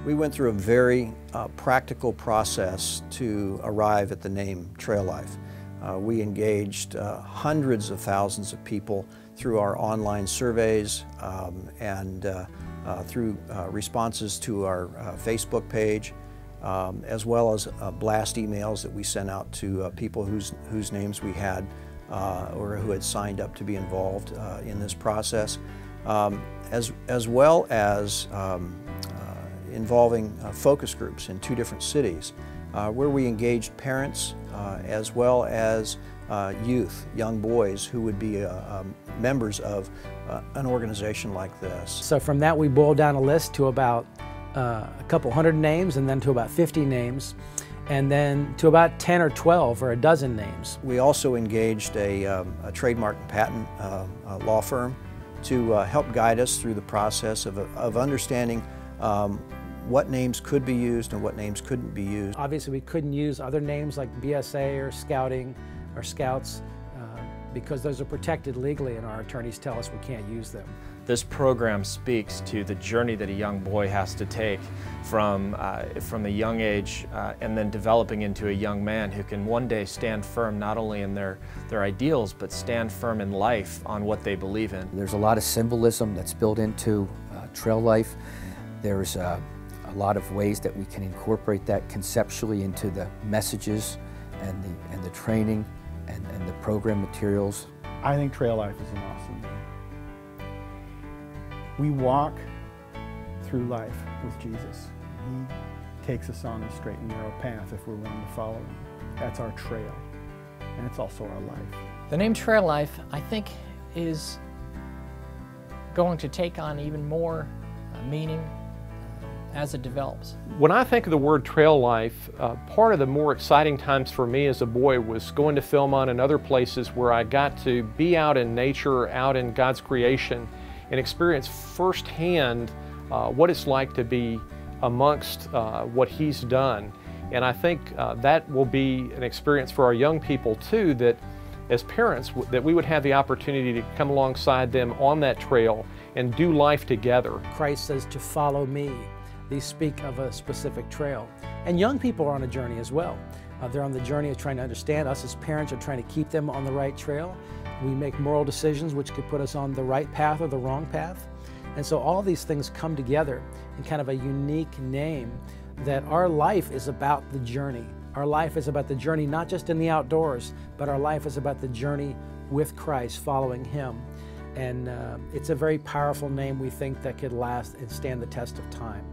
We went through a very practical process to arrive at the name Trail Life. We engaged hundreds of thousands of people through our online surveys and through responses to our Facebook page, as well as blast emails that we sent out to people whose names we had or who had signed up to be involved in this process, as well as involving focus groups in 2 different cities where we engaged parents as well as youth, young boys who would be members of an organization like this. So from that we boiled down a list to about a couple hundred names, and then to about 50 names, and then to about 10 or 12 or a dozen names. We also engaged a trademark and patent law firm to help guide us through the process of understanding what names could be used and what names couldn't be used. Obviously we couldn't use other names like BSA or Scouting or Scouts because those are protected legally and our attorneys tell us we can't use them. This program speaks to the journey that a young boy has to take from a young age and then developing into a young man who can one day stand firm not only in their ideals but stand firm in life on what they believe in. There's a lot of symbolism that's built into Trail Life. There's a lot of ways that we can incorporate that conceptually into the messages and the training and the program materials. I think Trail Life is an awesome name. We walk through life with Jesus. He takes us on a straight and narrow path if we're willing to follow him. That's our trail, and it's also our life. The name Trail Life, I think, is going to take on even more meaning as it develops. When I think of the word trail life, part of the more exciting times for me as a boy was going to Philmont and other places where I got to be out in nature, out in God's creation, and experience firsthand what it's like to be amongst what He's done. And I think that will be an experience for our young people too, that as parents, that we would have the opportunity to come alongside them on that trail and do life together. Christ says to follow me. These speak of a specific trail. And young people are on a journey as well. They're on the journey of trying to understand. Us as parents are trying to keep them on the right trail. We make moral decisions which could put us on the right path or the wrong path. And so all these things come together in kind of a unique name that our life is about the journey. Our life is about the journey not just in the outdoors, but our life is about the journey with Christ, following Him. And it's a very powerful name, we think, that could last and stand the test of time.